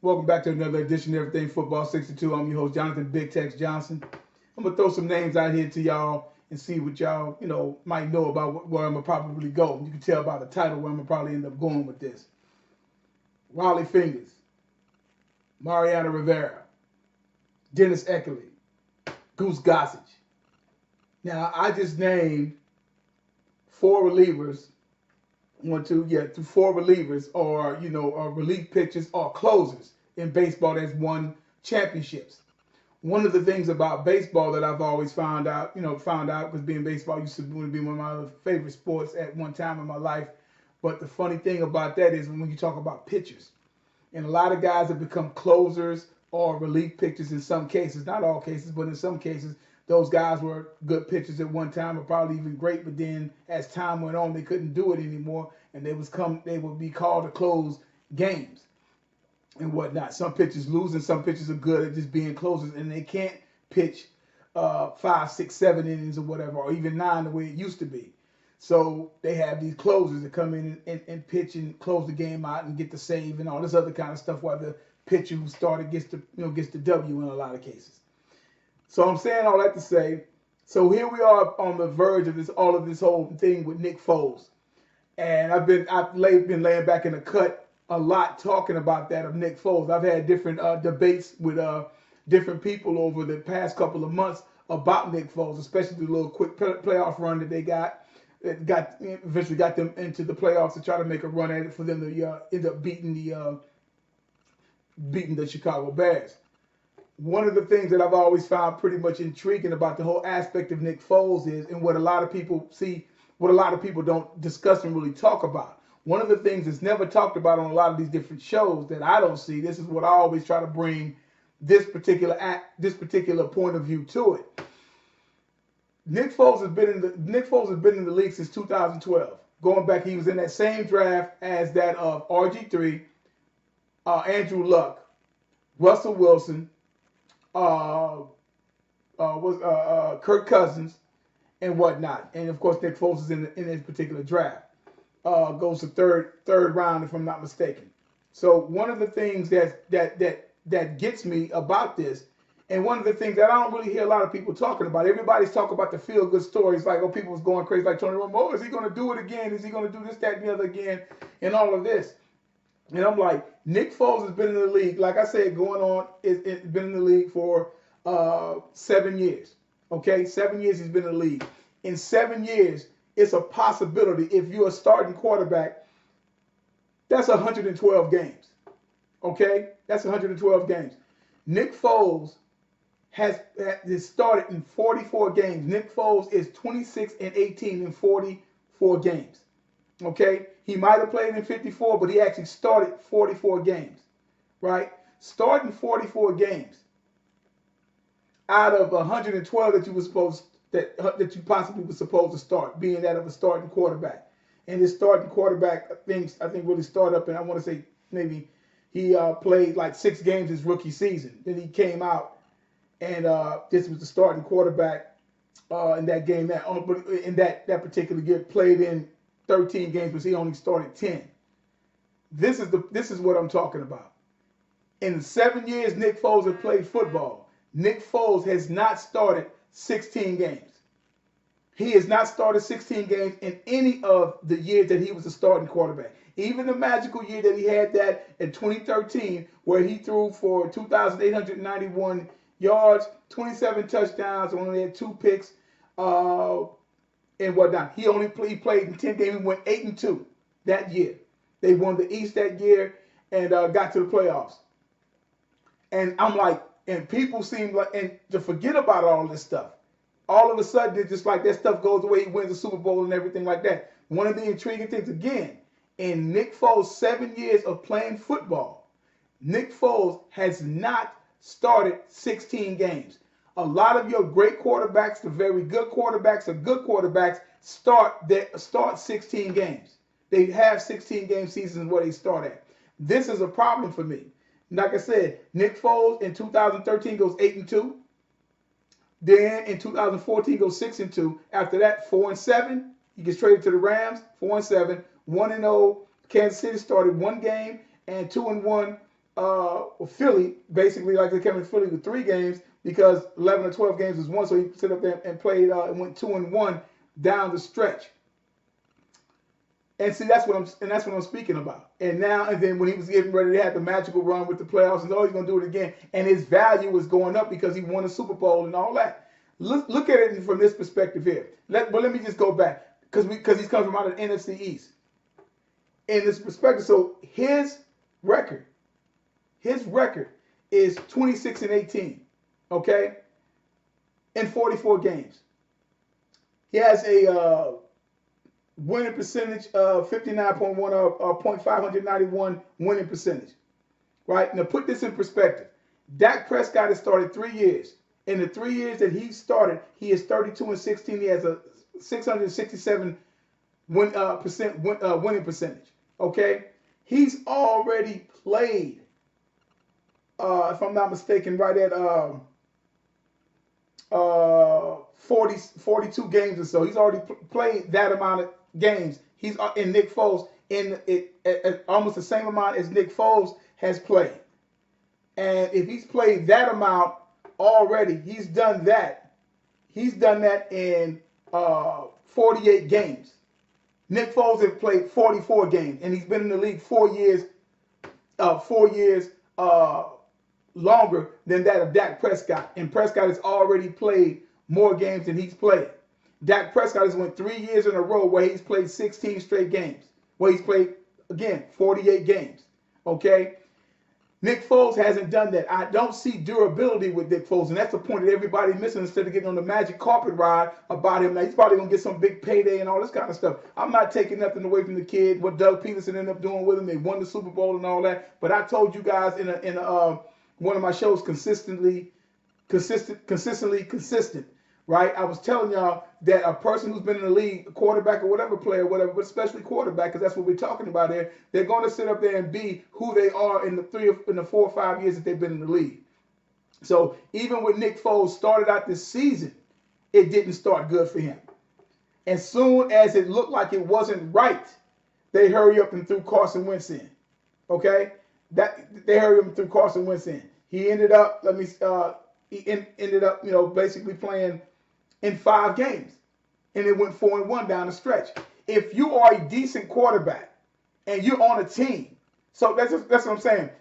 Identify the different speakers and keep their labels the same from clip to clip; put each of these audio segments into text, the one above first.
Speaker 1: Welcome back to another edition of Everything Football 62. I'm your host, Jonathan Big Tex Johnson. I'm going to throw some names out here to y'all and see what y'all, might know about where I'm going to probably go. You can tell by the title where I'm going to probably end up going with this. Wally Fingers, Mariano Rivera, Dennis Eckerly, Goose Gossage. Now, I just named four relievers, four relievers or relief pitchers or closers in baseball that's won championships. One of the things about baseball that I've always found out because being baseball used to be one of my favorite sports at one time in my life. But the funny thing about that is when you talk about pitchers, and a lot of guys have become closers or relief pitchers in some cases, not all cases, but in some cases, those guys were good pitchers at one time, or probably even great. But then, as time went on, they couldn't do it anymore, and they would be called to close games and whatnot. Some pitchers lose, and some pitchers are good at just being closers, and they can't pitch 5, 6, 7 innings or whatever, or even 9 the way it used to be. So they have these closers that come in and pitch and close the game out and get the save and all this other kind of stuff, while the pitcher who started gets the W in a lot of cases. So I'm saying all that to say, so here we are on the verge of this whole thing with Nick Foles, and I've been laying back in the cut a lot talking about that of Nick Foles. I've had different debates with different people over the past couple of months about Nick Foles, especially the little quick playoff run that they got. That eventually got them into the playoffs to try to make a run at it for them to end up beating the Chicago Bears. One of the things that I've always found pretty much intriguing about the whole aspect of Nick Foles is, and what a lot of people see, what a lot of people don't discuss and really talk about. One of the things that's never talked about on a lot of these different shows that I don't see, this is what I always try to bring this particular point of view to it. Nick Foles has been in the league since 2012. Going back, he was in that same draft as that of RG3, Andrew Luck, Russell Wilson, Kirk Cousins, and whatnot. And of course, Nick Foles is in this particular draft. Goes to third round, if I'm not mistaken. So one of the things that gets me about this, and one of the things that I don't really hear a lot of people talking about, everybody's talking about the feel-good stories, like, oh, people was going crazy, like Tony Romo, oh, is he going to do it again? Is he going to do this, that, and the other again? And all of this. And I'm like, Nick Foles has been in the league, like I said, it's been in the league for 7 years. Okay, 7 years he's been in the league. In 7 years, it's a possibility if you're a starting quarterback, that's 112 games. Okay, that's 112 games. Nick Foles has started in 44 games. Nick Foles is 26-18 in 44 games. Okay, he might have played in 54, but he actually started 44 games, right? Starting 44 games out of 112 that you possibly were supposed to start, being that of a starting quarterback. And his starting quarterback, I think really started up, and I want to say maybe he played like 6 games his rookie season. Then he came out, and this was the starting quarterback in that game. In that particular year, played in 13 games, but he only started 10. This is what I'm talking about. In the 7 years Nick Foles has played football, Nick Foles has not started 16 games. He has not started 16 games in any of the years that he was a starting quarterback. Even the magical year that he had that in 2013, where he threw for 2,891 yards, 27 touchdowns, only had 2 picks, and whatnot. He played in 10 games. He went 8-2 that year. They won the East that year and got to the playoffs. And I'm like, and people seem like, and to forget about all this stuff. All of a sudden, it's just like that stuff goes away. He wins the Super Bowl and everything like that. One of the intriguing things, again, in Nick Foles' 7 years of playing football, Nick Foles has not started 16 games. A lot of your great quarterbacks, the very good quarterbacks, the good quarterbacks start 16 games. They have 16 game seasons where they start at. This is a problem for me. Like I said, Nick Foles in 2013 goes 8-2. Then in 2014 goes 6-2. After that, 4-7. He gets traded to the Rams. 4-7. 1-0. Kansas City started 1 game and 2-1 Philly, basically like they came in Philly with 3 games because 11 or 12 games was won. So he sit up there and played and went 2-1 down the stretch. And see, that's what I'm speaking about. And then when he was getting ready to have the magical run with the playoffs, and he's gonna do it again. And his value was going up because he won a Super Bowl and all that. Look at it from this perspective here. Let me just go back because he's coming from out of the NFC East. In this perspective, so his record is 26-18, okay, in 44 games. He has a winning percentage of 59.1 or .591 winning percentage, right? Now put this in perspective. Dak Prescott has started 3 years. In the 3 years that he started, he is 32-16. He has a 667 winning percentage. Okay, he's already played, if I'm not mistaken, right at 42 games or so. He's already played that amount of games. He's in Nick Foles in almost the same amount as Nick Foles has played. And if he's played that amount already, he's done that. He's done that in 48 games. Nick Foles has played 44 games, and he's been in the league 4 years. 4 years longer than that of Dak Prescott. And Prescott has already played more games than he's played. Dak Prescott has went 3 years in a row where he's played 16 straight games. Where he's played, again, 48 games. Okay? Nick Foles hasn't done that. I don't see durability with Nick Foles, and that's the point that everybody's missing instead of getting on the magic carpet ride about him. Now, he's probably going to get some big payday and all this kind of stuff. I'm not taking nothing away from the kid, what Doug Peterson ended up doing with him. They won the Super Bowl and all that. But I told you guys in one of my shows, consistent, right? I was telling y'all that a person who's been in the league, a quarterback or whatever player, whatever, but especially quarterback, because that's what we're talking about here, they're going to sit up there and be who they are in the 4 or 5 years that they've been in the league. So even when Nick Foles started out this season, it didn't start good for him. As soon as it looked like it wasn't right, they hurry up and threw Carson Wentz in. Okay? They hurry up and threw Carson Wentz in. He ended up, basically playing in 5 games, and it went 4-1 down the stretch. If you are a decent quarterback and you're on a team, so that's what I'm saying.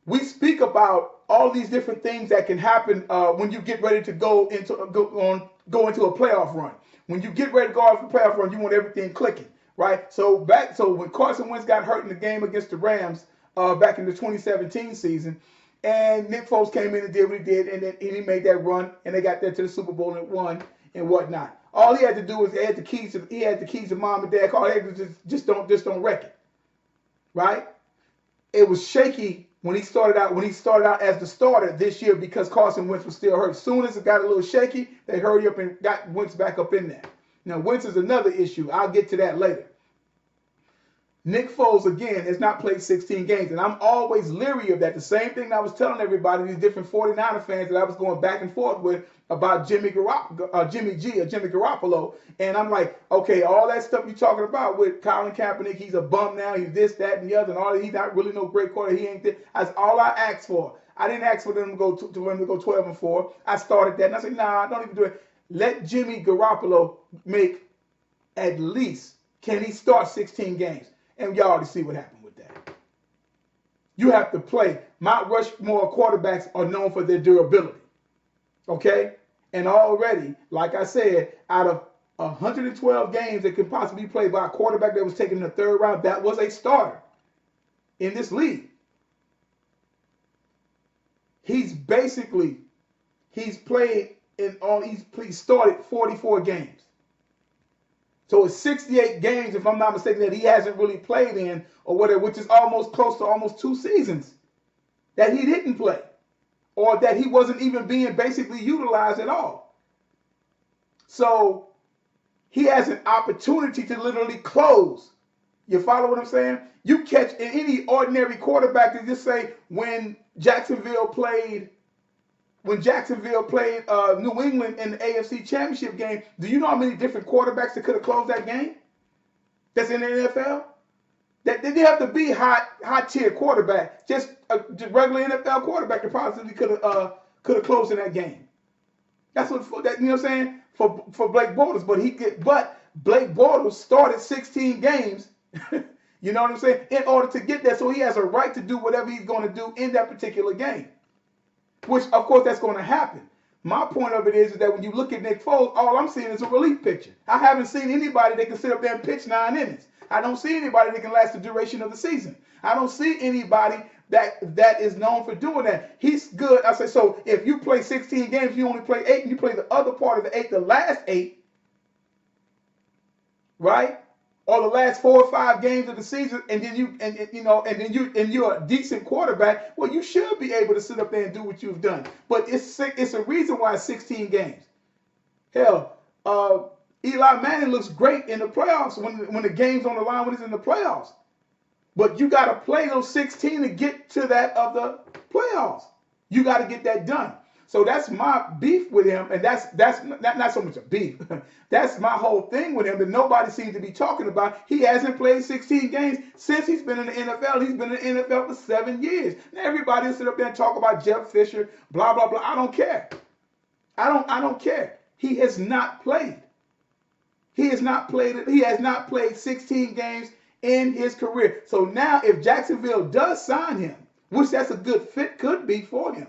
Speaker 1: We speak about all these different things that can happen when you get ready to go into a playoff run. When you get ready to go off a playoff run, you want everything clicking, right? So when Carson Wentz got hurt in the game against the Rams back in the 2017 season. And Nick Foles came in and did what he did, and then he made that run, and they got there to the Super Bowl and won and whatnot. All he had to do was he had the keys to mom and dad. All he had to just don't wreck it, right? It was shaky when he started out as the starter this year because Carson Wentz was still hurt. As soon as it got a little shaky, they hurried up and got Wentz back up in there. Now Wentz is another issue. I'll get to that later. Nick Foles, again, has not played 16 games, and I'm always leery of that. The same thing I was telling everybody, these different 49er fans that I was going back and forth with about Jimmy Garoppolo, and I'm like, okay, all that stuff you're talking about with Colin Kaepernick, he's a bum now, he's this, that, and the other, and all that, he's not really no great quarterback, he ain't this. That's all I asked for. I didn't ask for them to go 12-4. I started that, and I said, nah, don't even do it. Let Jimmy Garoppolo make at least, can he start 16 games? And y'all already see what happened with that. You have to play. Mount Rushmore quarterbacks are known for their durability. Okay? And already, like I said, out of 112 games that could possibly be played by a quarterback that was taken in the 3rd round, that was a starter in this league. He's started 44 games. So it's 68 games, if I'm not mistaken, that he hasn't really played in, or whatever, which is almost close to almost 2 seasons that he didn't play, or that he wasn't even being basically utilized at all. So he has an opportunity to literally close. You follow what I'm saying? You catch any ordinary quarterback to just say when Jacksonville played New England in the AFC Championship game, do you know how many different quarterbacks that could have closed that game? That's in the NFL? That they didn't have to be high tier quarterback, just a regular NFL quarterback that possibly could have closed in that game. That's what that, you know what I'm saying, for Blake Bortles. But Blake Bortles started 16 games. You know what I'm saying? In order to get there, so he has a right to do whatever he's going to do in that particular game. Which, of course, that's going to happen. My point of it is that when you look at Nick Foles, all I'm seeing is a relief pitcher. I haven't seen anybody that can sit up there and pitch 9 innings. I don't see anybody that can last the duration of the season. I don't see anybody that is known for doing that. He's good. I say, so if you play 16 games, you only play 8, and you play the other part of the 8, the last 8, right? Or the last 4 or 5 games of the season, and then you're a decent quarterback. Well, you should be able to sit up there and do what you've done. But it's a reason why it's 16 games. Hell, Eli Manning looks great in the playoffs when the game's on the line when he's in the playoffs. But you got to play those 16 to get to that of the playoffs. You got to get that done. So that's my beef with him, and that's not so much a beef. That's my whole thing with him that nobody seems to be talking about. He hasn't played 16 games since he's been in the NFL. He's been in the NFL for 7 years. Now everybody will sit up there and talk about Jeff Fisher, blah blah blah. I don't care. I don't care. He has not played. He has not played 16 games in his career. So now if Jacksonville does sign him, which that's a good fit could be for him.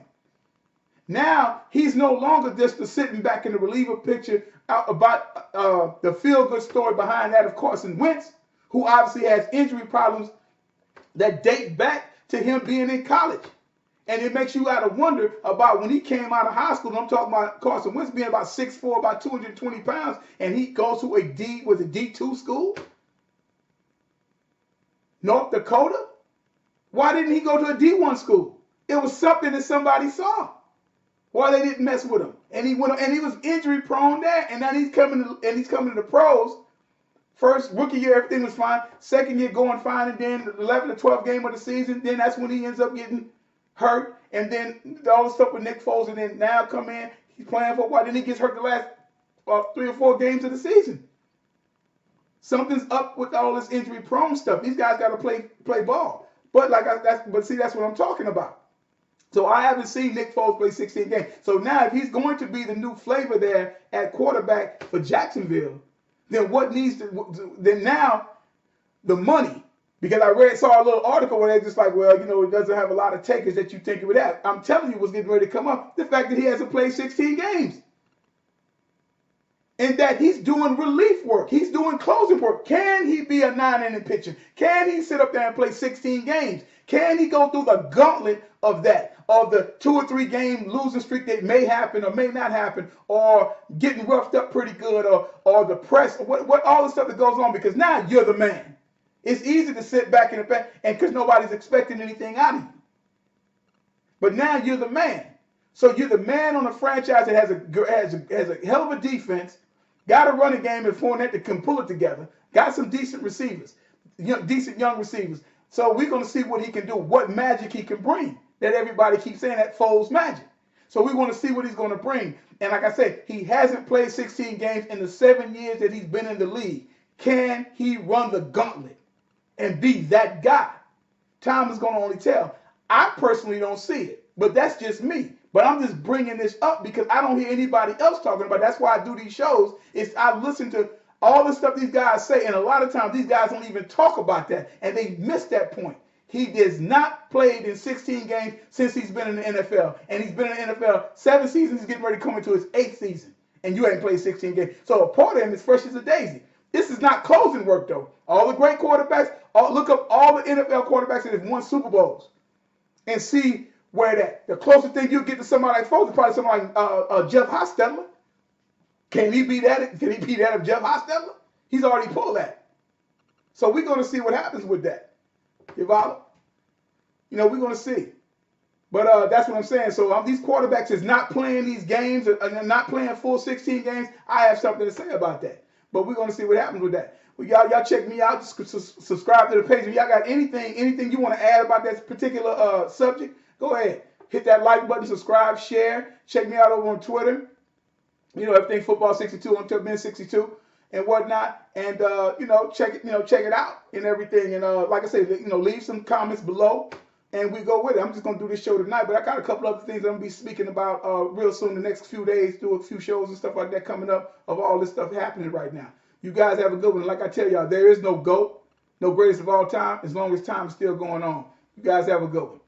Speaker 1: Now he's no longer just sitting back in the reliever picture about the feel-good story behind that of Carson Wentz, who obviously has injury problems that date back to him being in college. And it makes you gotta wonder about when he came out of high school. And I'm talking about Carson Wentz being about 6'4", about 220 pounds, and he goes to a D2 school, North Dakota. Why didn't he go to a D1 school? It was something that somebody saw. Why they didn't mess with him, and he was injury prone there, and then he's coming to the pros. First rookie year, everything was fine. Second year going fine, and then the 11th or 12th game of the season, then that's when he ends up getting hurt, and then all the stuff with Nick Foles, and then now come in, he's playing for a while, then he gets hurt the last 3 or 4 games of the season. Something's up with all this injury prone stuff. These guys got to play ball, but that's what I'm talking about. So I haven't seen Nick Foles play 16 games. So now if he's going to be the new flavor there at quarterback for Jacksonville, then then now the money, because I saw a little article where they're just like, well, it doesn't have a lot of takers that you think it would have. I'm telling you what's getting ready to come up. The fact that he hasn't played 16 games. And that he's doing relief work. He's doing closing work. Can he be a 9-inning pitcher? Can he sit up there and play 16 games? Can he go through the gauntlet of that? Of the 2 or 3 game losing streak that may happen or may not happen, or getting roughed up pretty good, or the press, what all the stuff that goes on, because now you're the man. It's easy to sit back in the back and because nobody's expecting anything out of you. But now you're the man. So you're the man on a franchise that has a hell of a defense, got a running game and Fournette that can pull it together, got some decent receivers, decent young receivers. So we're going to see what he can do, what magic he can bring. That everybody keeps saying, that Foles magic. So we want to see what he's going to bring. And like I said, he hasn't played 16 games in the 7 years that he's been in the league. Can he run the gauntlet and be that guy? Time is going to only tell. I personally don't see it, but that's just me. But I'm just bringing this up because I don't hear anybody else talking about it. That's why I do these shows. I listen to all the stuff these guys say, and a lot of times these guys don't even talk about that, and they miss that point. He does not played in 16 games since he's been in the NFL, and he's been in the NFL 7 seasons. He's getting ready to come into his 8th season, and you ain't played 16 games. So a part of him is fresh as a daisy. This is not closing work, though. All the great quarterbacks, look up all the NFL quarterbacks that have won Super Bowls and see where the closest thing you get to somebody like Foles is probably somebody like Jeff Hostetler. Can he be that? Can he be that of Jeff Hostetler? He's already pulled that. So we're going to see what happens with that. Ivala, we're going to see. But that's what I'm saying. So these quarterbacks is not playing these games and not playing full 16 games. I have something to say about that. But we're going to see what happens with that. Well, y'all check me out. Just subscribe to the page. If y'all got anything you want to add about this particular subject, go ahead. Hit that like button, subscribe, share. Check me out over on Twitter. Everything Football 62 on Twitter, Ben 62. and whatnot, and check it out and everything. And like I said, leave some comments below, and we go with it. I'm just gonna do this show tonight, but I got a couple other things I'm gonna be speaking about real soon. The next few days, do a few shows and stuff like that coming up of all this stuff happening right now. You guys have a good one. Like I tell y'all, there is no GOAT, no greatest of all time, as long as time is still going on. You guys have a good one.